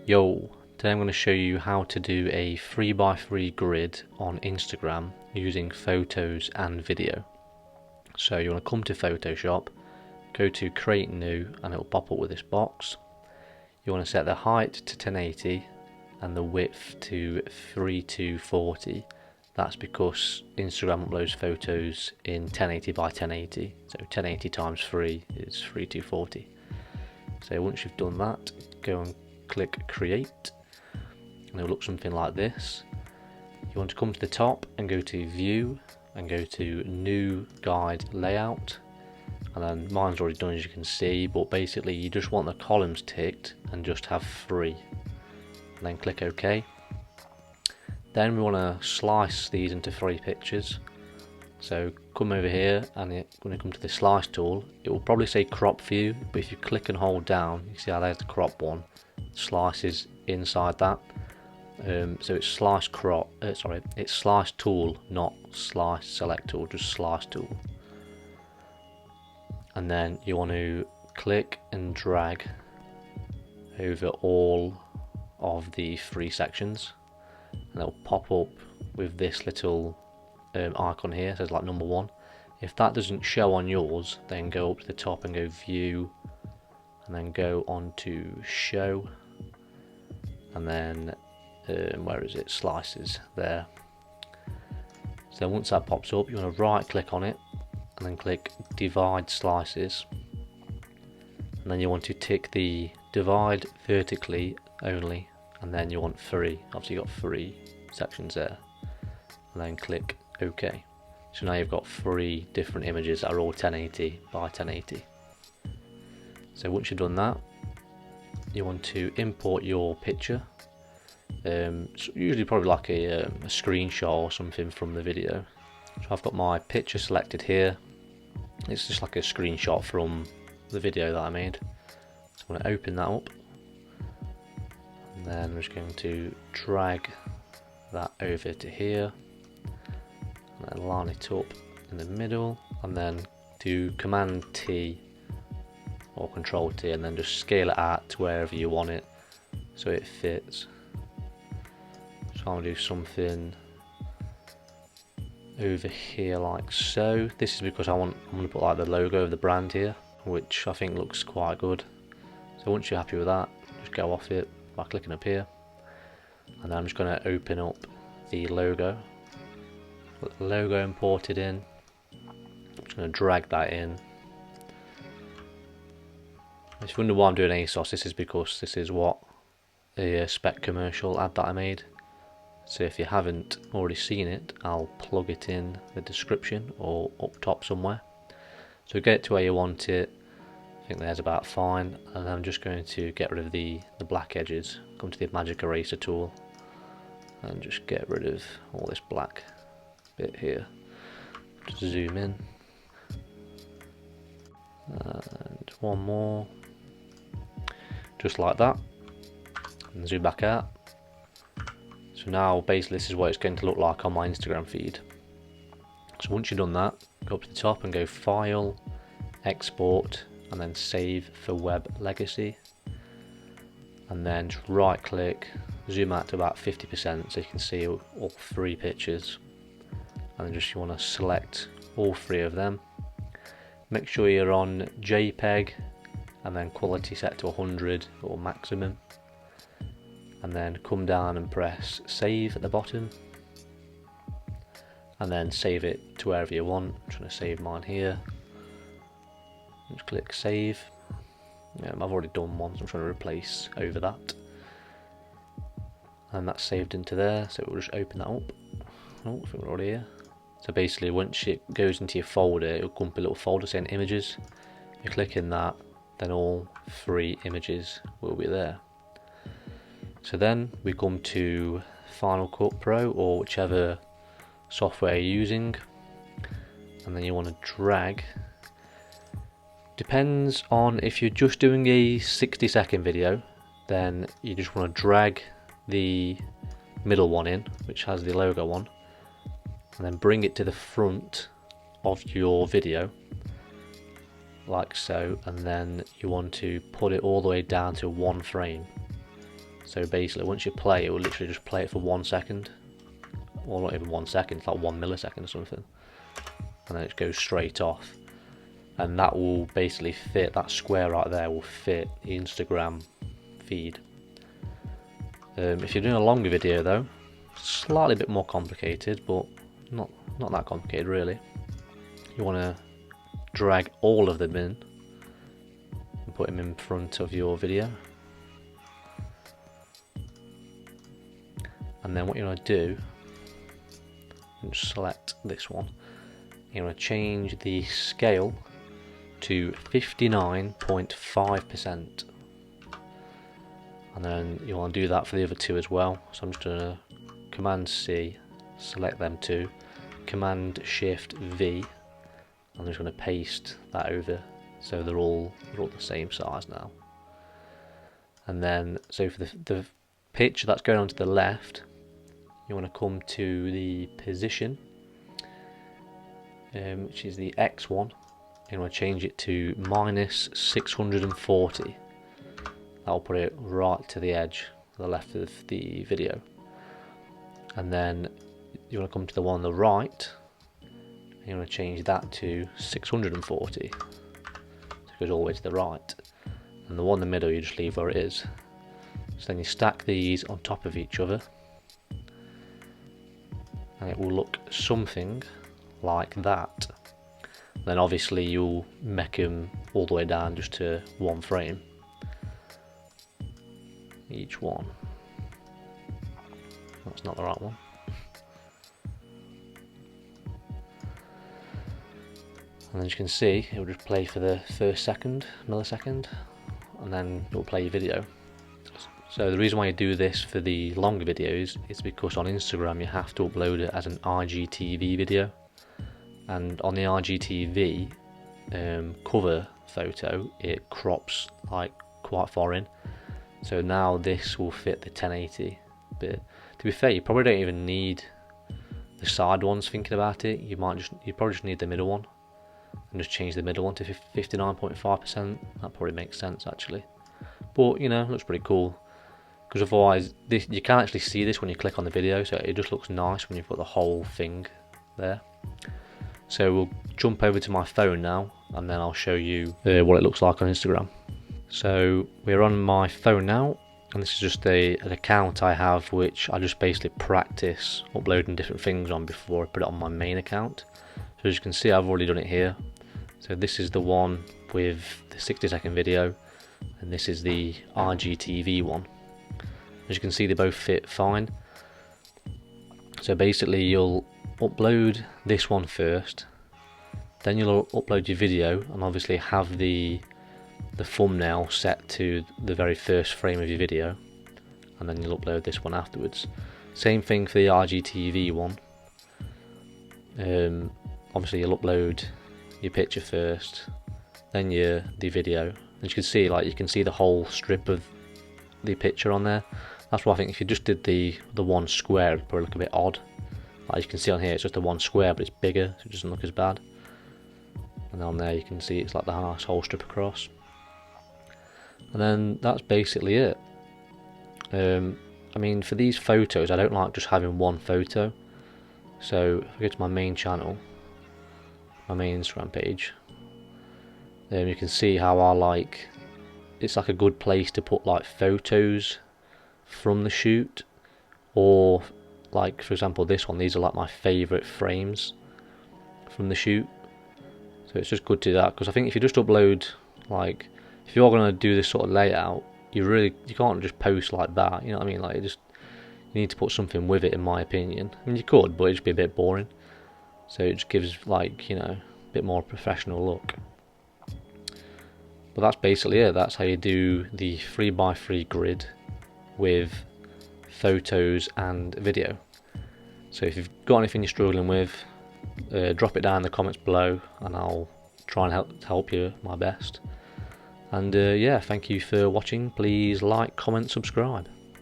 Yo, today I'm going to show you how to do a 3x3 grid on Instagram using photos and video. So you want to come to Photoshop, go to create new, and it will pop up with this box. You want to set the height to 1080 and the width to 3240. That's because Instagram uploads photos in 1080 by 1080, so 1080 times 3 is 3240. So once you've done that, go and click create, and it'll look something like this. You want to come to the top and go to view and go to new guide layout, and then mine's already done, as you can see, but basically you just want the columns ticked and just have 3, and then click OK. Then we want to slice these into 3 pictures. So come over here, and when you come to the slice tool, it will probably say crop view, but if you click and hold down, you see how there's the crop one, slices inside that. So it's slice crop, it's slice tool, not slice select tool, just slice tool. And then you want to click and drag over all of the 3 sections, and it'll pop up with this little icon here, says like number 1. If that doesn't show on yours, then go up to the top and go view, and then go on to show, and then where is it, slices there. So once that pops up, you want to right click on it and then click divide slices, and then you want to tick the divide vertically only, and then you want 3, obviously you've got 3 sections there, and then click OK. So now you've got 3 different images that are all 1080 by 1080. So once you've done that, you want to import your picture. It's usually probably like a screenshot or something from the video. So I've got my picture selected here. It's just like a screenshot from the video that I made. So I'm going to open that up, and then I'm just going to drag that over to here, and then line it up in the middle, and then do Command T or Control T, and then just scale it out to wherever you want it so it fits. So I'm going to do something over here like so. This is because I'm going to put like the logo of the brand here, which I think looks quite good. So once you're happy with that, just go off it by clicking up here, and then I'm just going to open up the logo. Put the logo imported in. I'm just going to drag that in. If you wonder why I'm doing ASOS, this is because this is what a spec commercial ad that I made. So if you haven't already seen it, I'll plug it in the description or up top somewhere. So get it to where you want it. I think there's about fine, and I'm just going to get rid of the black edges. Come to the magic eraser tool and just get rid of all this black bit here. Just zoom in, and one more, just like that, and zoom back out. So now basically this is what it's going to look like on my Instagram feed. So once you've done that, go up to the top and go File, Export, and then Save for Web Legacy, and then just right click, zoom out to about 50% so you can see all 3 pictures, and then just you want to select all 3 of them. Make sure you're on JPEG, and then quality set to 100 or maximum, and then come down and press save at the bottom, and then save it to wherever you want. I'm trying to save mine here. Just click save. I've already done one, so I'm trying to replace over that, and that's saved into there. So we'll just open that up. Oh, I think we're already here. So basically once it goes into your folder, it'll come up a little folder saying images. You click in that, then all 3 images will be there. So then we come to Final Cut Pro or whichever software you're using, and then you want to drag. Depends on if you're just doing a 60-second video, then you just want to drag the middle one in, which has the logo on, and then bring it to the front of your video like so, and then you want to put it all the way down to 1 frame. So basically once you play, it will literally just play it for 1 second, or not even 1 second, it's like 1 millisecond or something, and then it goes straight off. And that will basically fit, that square right there will fit the Instagram feed. If you're doing a longer video though, slightly a bit more complicated, but not that complicated really. You want to drag all of them in and put them in front of your video. And then what you want to do, just select this one, you want to change the scale to 59.5%, and then you want to do that for the other two as well. So I'm just going to Command C, select them two, Command Shift V, I'm just going to paste that over so they're all the same size now. And then so for the picture that's going on to the left, you want to come to the position, which is the X one. You want to change it to -640. That'll put it right to the edge, to the left of the video. And then you want to come to the one on the right. You want to change that to 640. So it goes all the way to the right. And the one in the middle you just leave where it is. So then you stack these on top of each other, and it will look something like that. Then obviously you'll make them all the way down just to 1 frame each one. That's not the right one. And as you can see, it will just play for the first millisecond, and then it will play your video. So the reason why you do this for the longer videos is because on Instagram you have to upload it as an IGTV video, and on the IGTV cover photo it crops like quite far in. So now this will fit the 1080, but to be fair, you probably don't even need the side ones. Thinking about it, you probably just need the middle one, and just change the middle one to 59.5%. That probably makes sense actually. But you know, it looks pretty cool, because otherwise you can't actually see this when you click on the video, so it just looks nice when you've got the whole thing there. So we'll jump over to my phone now, and then I'll show you what it looks like on Instagram. So we're on my phone now, and this is just an account I have which I just basically practice uploading different things on before I put it on my main account. So as you can see, I've already done it here. So this is the one with the 60-second video, and this is the IGTV one. As you can see, they both fit fine. So basically you'll upload this one first, then you'll upload your video, and obviously have the thumbnail set to the very first frame of your video, and then you'll upload this one afterwards. Same thing for the IGTV one. Obviously you'll upload your picture first, then the video. As you can see, like, you can see the whole strip of the picture on there. That's why I think if you just did the one square, it'd probably look a bit odd. Like you can see on here, it's just the one square, but it's bigger, so it doesn't look as bad. And on there you can see it's like the whole strip across. And then that's basically it. I mean, for these photos, I don't like just having one photo. So if I go to my main channel, my main Instagram page, you can see how it's like a good place to put like photos from the shoot, or like for example this one, these are like my favourite frames from the shoot. So it's just good to do that, because I think if you just upload, like, if you're going to do this sort of layout, you can't just post like that, you know what I mean? Like, you need to put something with it, in my opinion. I mean, you could, but it'd just be a bit boring. So it just gives, like, you know, a bit more professional look. But that's basically it. That's how you do the 3x3 grid with photos and video. So if you've got anything you're struggling with, drop it down in the comments below, and I'll try and help you my best. And yeah, thank you for watching. Please like, comment, subscribe.